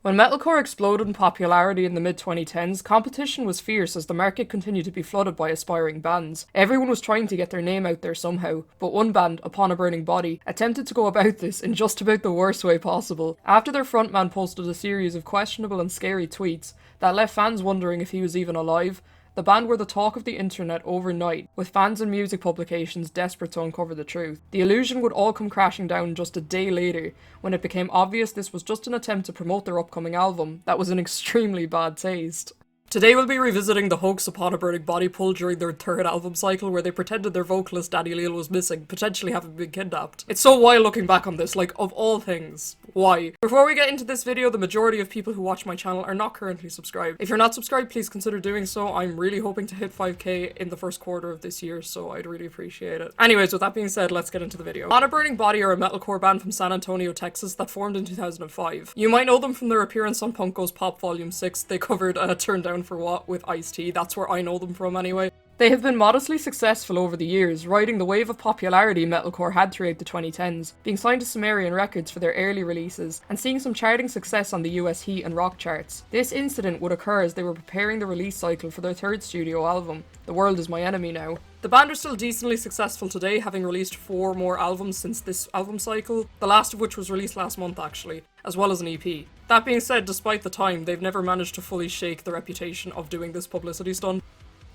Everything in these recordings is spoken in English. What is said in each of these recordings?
When metalcore exploded in popularity in the mid-2010s, competition was fierce as the market continued to be flooded by aspiring bands. Everyone was trying to get their name out there somehow, but one band, Upon a Burning Body, attempted to go about this in just about the worst way possible. After their frontman posted a series of questionable and scary tweets that left fans wondering if he was even alive, the band were the talk of the internet overnight, with fans and music publications desperate to uncover the truth. The illusion would all come crashing down just a day later, when it became obvious this was just an attempt to promote their upcoming album that was in extremely bad taste. Today we'll be revisiting the Hoax Upon a Burning Body pull during their third album cycle, where they pretended their vocalist Danny Leal was missing, potentially having been kidnapped. It's so wild looking back on this, like, of all things. Why? Before we get into this video, the majority of people who watch my channel are not currently subscribed. If you're not subscribed, please consider doing so. I'm really hoping to hit 5k in the first quarter of this year, so I'd really appreciate it. Anyways, with that being said, let's get into the video. Upon a Burning Body are a metalcore band from San Antonio, Texas that formed in 2005. You might know them from their appearance on Punk Goes Pop Volume 6. They covered Turn Down for What with Ice-T. That's where I know them from anyway. They have been modestly successful over the years, riding the wave of popularity metalcore had throughout the 2010s, being signed to Sumerian Records for their early releases, and seeing some charting success on the US heat and rock charts. This incident would occur as they were preparing the release cycle for their third studio album, The World Is My Enemy Now. The band are still decently successful today, having released 4 more albums since this album cycle, the last of which was released last month actually, as well as an EP. That being said, despite the time, they've never managed to fully shake the reputation of doing this publicity stunt.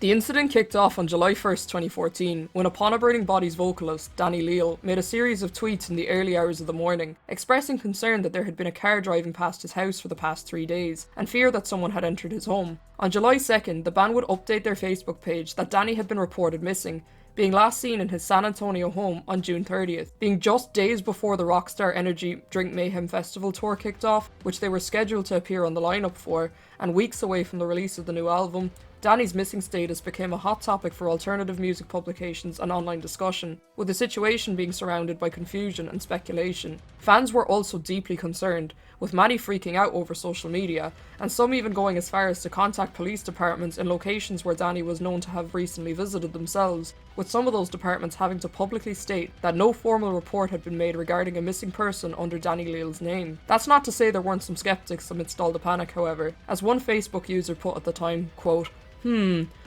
The incident kicked off on July 1st, 2014, when Upon a Burning Body's vocalist, Danny Leal, made a series of tweets in the early hours of the morning, expressing concern that there had been a car driving past his house for the past 3 days, and fear that someone had entered his home. On July 2nd, the band would update their Facebook page that Danny had been reported missing, being last seen in his San Antonio home on June 30th, being just days before the Rockstar Energy Drink Mayhem Festival tour kicked off, which they were scheduled to appear on the lineup for, and weeks away from the release of the new album. Danny's missing status became a hot topic for alternative music publications and online discussion, with the situation being surrounded by confusion and speculation. Fans were also deeply concerned, with many freaking out over social media, and some even going as far as to contact police departments in locations where Danny was known to have recently visited themselves, with some of those departments having to publicly state that no formal report had been made regarding a missing person under Danny Leal's name. That's not to say there weren't some skeptics amidst all the panic, however, as one Facebook user put at the time, quote,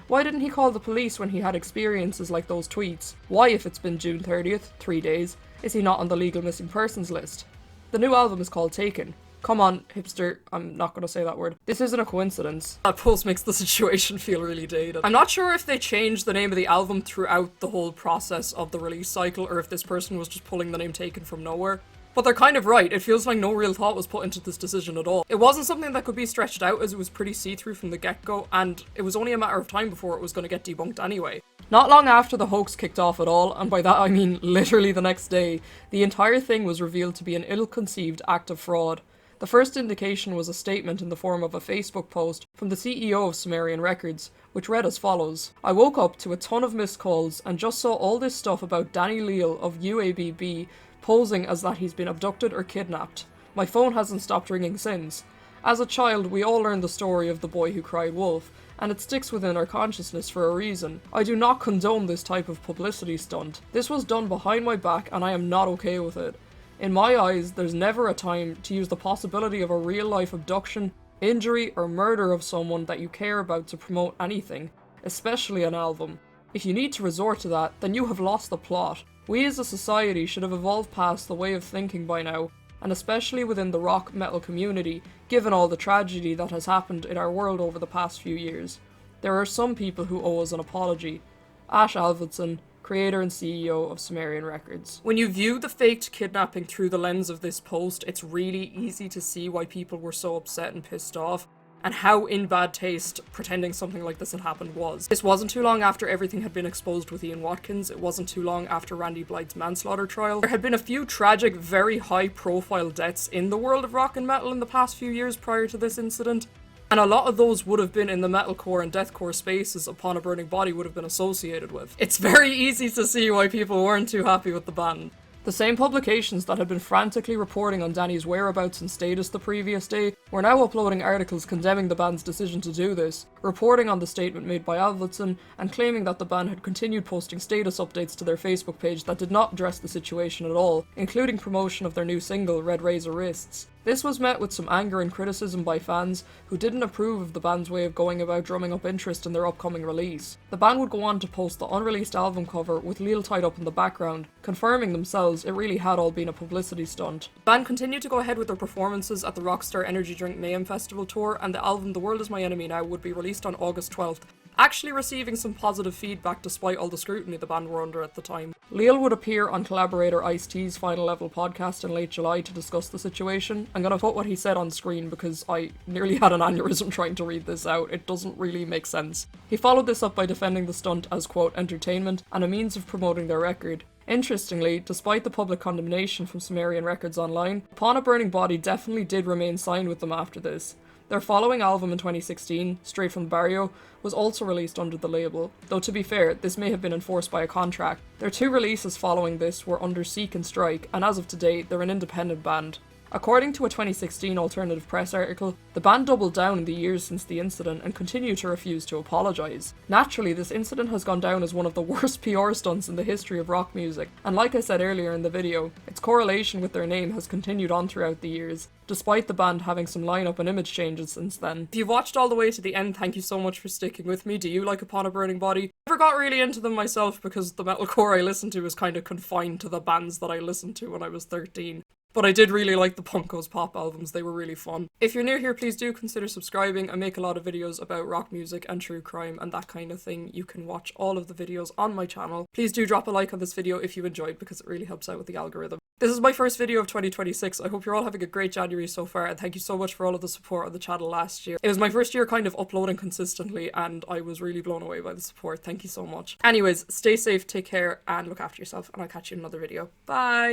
why didn't he call the police when he had experiences like those tweets? Why, if it's been June 30th, 3 days, is he not on the legal missing persons list? The new album is called Taken. Come on, hipster, I'm not gonna say that word. This isn't a coincidence. That post makes the situation feel really dated. I'm not sure if they changed the name of the album throughout the whole process of the release cycle, or if this person was just pulling the name Taken from nowhere. But they're kind of right, it feels like no real thought was put into this decision at all. It wasn't something that could be stretched out, as it was pretty see-through from the get-go, and it was only a matter of time before it was going to get debunked anyway. Not long after the hoax kicked off at all, and by that I mean literally the next day, the entire thing was revealed to be an ill-conceived act of fraud. The first indication was a statement in the form of a Facebook post from the CEO of Sumerian Records, which read as follows: I woke up to a ton of missed calls and just saw all this stuff about Danny Leal of UABB posing as that he's been abducted or kidnapped. My phone hasn't stopped ringing since. As a child, we all learned the story of the boy who cried wolf, and it sticks within our consciousness for a reason. I do not condone this type of publicity stunt. This was done behind my back and I am not okay with it. In my eyes, there's never a time to use the possibility of a real-life abduction, injury, or murder of someone that you care about to promote anything, especially an album. If you need to resort to that, then you have lost the plot. We as a society should have evolved past the way of thinking by now, and especially within the rock metal community, given all the tragedy that has happened in our world over the past few years. There are some people who owe us an apology. Ash Alvidson, creator and CEO of Sumerian Records. When you view the faked kidnapping through the lens of this post, it's really easy to see why people were so upset and pissed off, and how in bad taste pretending something like this had happened was. This wasn't too long after everything had been exposed with Ian Watkins, it wasn't too long after Randy Blythe's manslaughter trial. There had been a few tragic, very high profile deaths in the world of rock and metal in the past few years prior to this incident, and a lot of those would have been in the metalcore and deathcore spaces Upon a Burning Body would have been associated with. It's very easy to see why people weren't too happy with the band. The same publications that had been frantically reporting on Danny's whereabouts and status the previous day were now uploading articles condemning the band's decision to do this, reporting on the statement made by Alvidson, and claiming that the band had continued posting status updates to their Facebook page that did not address the situation at all, including promotion of their new single, Red Razor Wrists. This was met with some anger and criticism by fans who didn't approve of the band's way of going about drumming up interest in their upcoming release. The band would go on to post the unreleased album cover with Leal tied up in the background, confirming themselves it really had all been a publicity stunt. The band continued to go ahead with their performances at the Rockstar Energy Drink Mayhem Festival tour, and the album The World Is My Enemy Now would be released on August 12th, actually receiving some positive feedback despite all the scrutiny the band were under at the time. Leal would appear on collaborator R.P.C'S Final Level podcast in late July to discuss the situation. I'm gonna put what he said on screen because I nearly had an aneurysm trying to read this out. It doesn't really make sense. He followed this up by defending the stunt as, quote, entertainment and a means of promoting their record. Interestingly, despite the public condemnation from Sumerian Records Online, Upon a Burning Body definitely did remain signed with them after this. Their following album in 2016, Straight from the Barrio, was also released under the label, though to be fair, this may have been enforced by a contract. Their 2 releases following this were under Seek and Strike, and as of today, they're an independent band. According to a 2016 Alternative Press article, the band doubled down in the years since the incident and continue to refuse to apologise. Naturally, this incident has gone down as one of the worst PR stunts in the history of rock music, and like I said earlier in the video, its correlation with their name has continued on throughout the years, despite the band having some lineup and image changes since then. If you've watched all the way to the end, thank you so much for sticking with me. Do you like Upon a Burning Body? I never got really into them myself because the metalcore I listened to was kind of confined to the bands that I listened to when I was 13. But I did really like the Punkos pop albums, they were really fun. If you're new here, please do consider subscribing. I make a lot of videos about rock music and true crime and that kind of thing. You can watch all of the videos on my channel. Please do drop a like on this video if you enjoyed because it really helps out with the algorithm. This is my first video of 2026. I hope you're all having a great January so far, and thank you so much for all of the support on the channel last year. It was my first year kind of uploading consistently and I was really blown away by the support. Thank you so much. Anyways, stay safe, take care, and look after yourself, and I'll catch you in another video. Bye!